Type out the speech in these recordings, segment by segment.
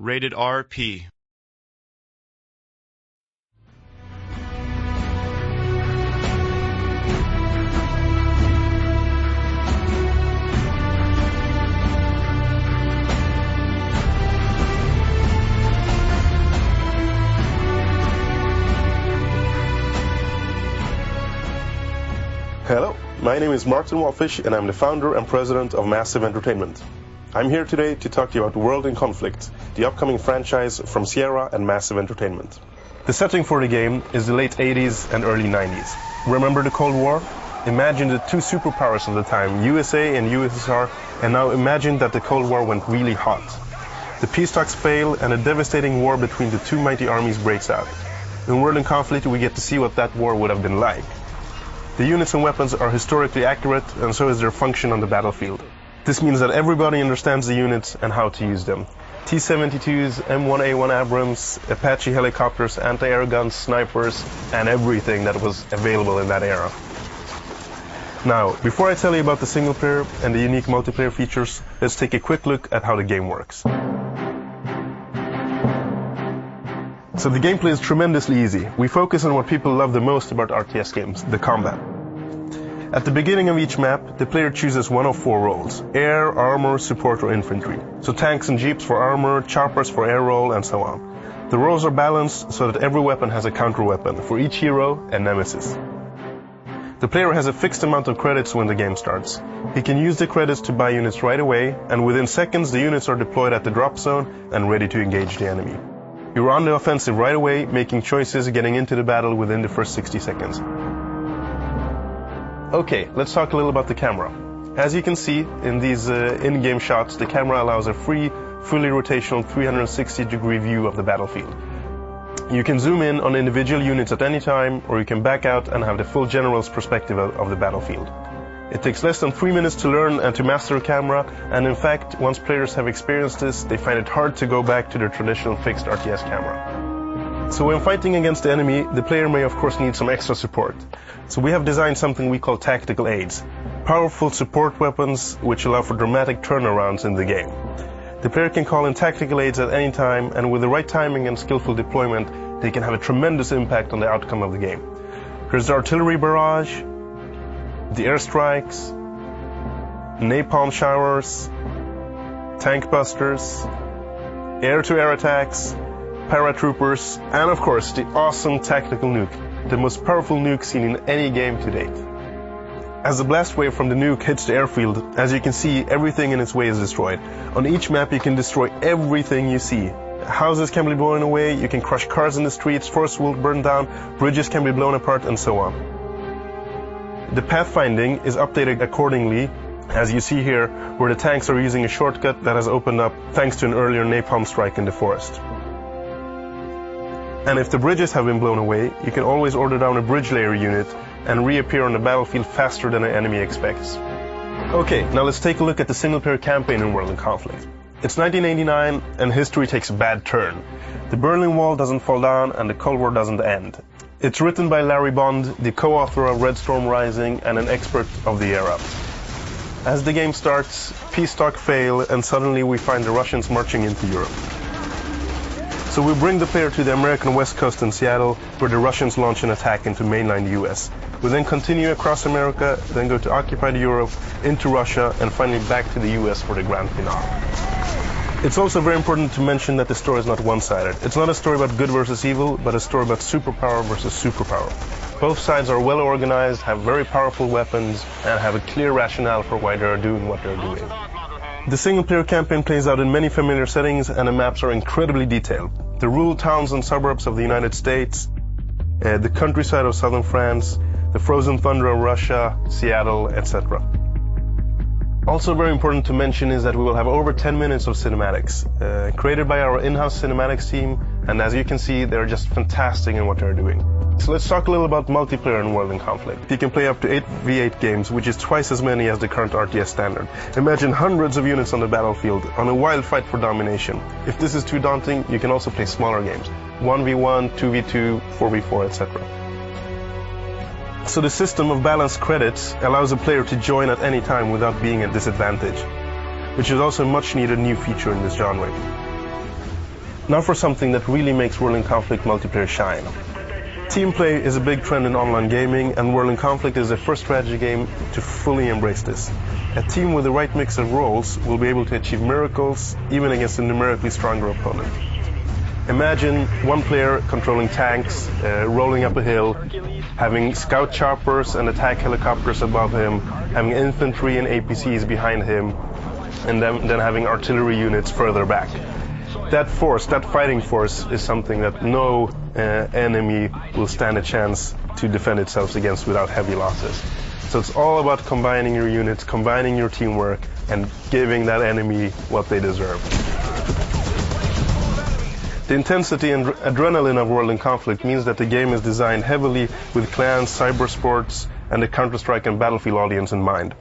Rated RP. Hello, my name is Martin Walfish and I'm the founder and president of Massive Entertainment. I'm here today to talk to you about World in Conflict, the upcoming franchise from Sierra and Massive Entertainment. The setting for the game is the late 80s and early 90s. Remember the Cold War? Imagine the two superpowers of the time, USA and USSR, and now imagine that the Cold War went really hot. The peace talks fail and a devastating war between the two mighty armies breaks out. In World in Conflict we get to see what that war would have been like. The units and weapons are historically accurate, and so is their function on the battlefield. This means that everybody understands the units and how to use them. T-72s, M1A1 Abrams, Apache helicopters, anti-air guns, snipers, and everything that was available in that era. Now, before I tell you about the single player and the unique multiplayer features, let's take a quick look at how the game works. So the gameplay is tremendously easy. We focus on what people love the most about RTS games, the combat. At the beginning of each map, the player chooses one of four roles: air, armor, support, or infantry. So tanks and jeeps for armor, choppers for air role, and so on. The roles are balanced so that every weapon has a counter weapon, for each hero and nemesis. The player has a fixed amount of credits when the game starts. He can use the credits to buy units right away, and within seconds the units are deployed at the drop zone and ready to engage the enemy. You're on the offensive right away, making choices, getting into the battle within the first 60 seconds. Okay, let's talk a little about the camera. As you can see in these in-game shots, the camera allows a free, fully rotational 360-degree view of the battlefield. You can zoom in on individual units at any time, or you can back out and have the full general's perspective of the battlefield. It takes less than 3 minutes to learn and to master a camera, and in fact, once players have experienced this, they find it hard to go back to their traditional fixed RTS camera. So when fighting against the enemy, the player may of course need some extra support. So we have designed something we call tactical aids, powerful support weapons which allow for dramatic turnarounds in the game. The player can call in tactical aids at any time, and with the right timing and skillful deployment, they can have a tremendous impact on the outcome of the game. There's the artillery barrage, the airstrikes, napalm showers, tank busters, air-to-air attacks, paratroopers, and of course the awesome tactical nuke, the most powerful nuke seen in any game to date. As the blast wave from the nuke hits the airfield, as you can see, everything in its way is destroyed. On each map you can destroy everything you see. Houses can be blown away, you can crush cars in the streets, forests will burn down, bridges can be blown apart, and so on. The pathfinding is updated accordingly, as you see here, where the tanks are using a shortcut that has opened up thanks to an earlier napalm strike in the forest. And if the bridges have been blown away, you can always order down a bridge layer unit and reappear on the battlefield faster than an enemy expects. Okay, now let's take a look at the single-player campaign in World in Conflict. It's 1989 and history takes a bad turn. The Berlin Wall doesn't fall down and the Cold War doesn't end. It's written by Larry Bond, the co-author of Red Storm Rising and an expert of the era. As the game starts, peace talk fail and suddenly we find the Russians marching into Europe. So we bring the player to the American West Coast in Seattle, where the Russians launch an attack into mainland US. We then continue across America, then go to occupied Europe, into Russia, and finally back to the US for the grand finale. It's also very important to mention that the story is not one-sided. It's not a story about good versus evil, but a story about superpower versus superpower. Both sides are well organized, have very powerful weapons, and have a clear rationale for why they are doing what they're doing. The single-player campaign plays out in many familiar settings, and the maps are incredibly detailed. The rural towns and suburbs of the United States, the countryside of southern France, the frozen tundra of Russia, Seattle, etc. Also very important to mention is that we will have over 10 minutes of cinematics, created by our in-house cinematics team, and as you can see, they're just fantastic in what they're doing. So let's talk a little about multiplayer in World in Conflict. You can play up to 8v8 games, which is twice as many as the current RTS standard. Imagine hundreds of units on the battlefield, on a wild fight for domination. If this is too daunting, you can also play smaller games, 1v1, 2v2, 4v4, etc. So the system of balanced credits allows a player to join at any time without being at disadvantage, which is also a much needed new feature in this genre. Now for something that really makes World in Conflict multiplayer shine. Team play is a big trend in online gaming, and World in Conflict is the first strategy game to fully embrace this. A team with the right mix of roles will be able to achieve miracles even against a numerically stronger opponent. Imagine one player controlling tanks, rolling up a hill, having scout choppers and attack helicopters above him, having infantry and APCs behind him, and then having artillery units further back. That fighting force, is something that no enemy will stand a chance to defend itself against without heavy losses. So it's all about combining your units, combining your teamwork, and giving that enemy what they deserve. The intensity and adrenaline of World in Conflict means that the game is designed heavily with clans, cyber sports, and the Counter-Strike and Battlefield audience in mind.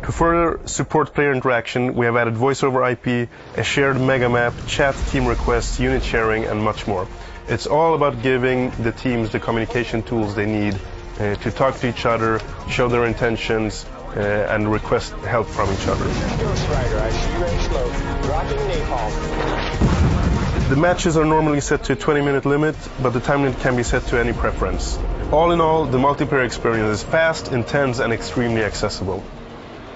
To further support player interaction, we have added voice over IP, a shared mega map, chat, team requests, unit sharing, and much more. It's all about giving the teams the communication tools they need to talk to each other, show their intentions, and request help from each other. The matches are normally set to a 20-minute limit, but the time limit can be set to any preference. All in all, the multiplayer experience is fast, intense, and extremely accessible.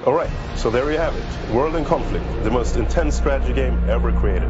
Alright, so there you have it. World in Conflict, the most intense strategy game ever created.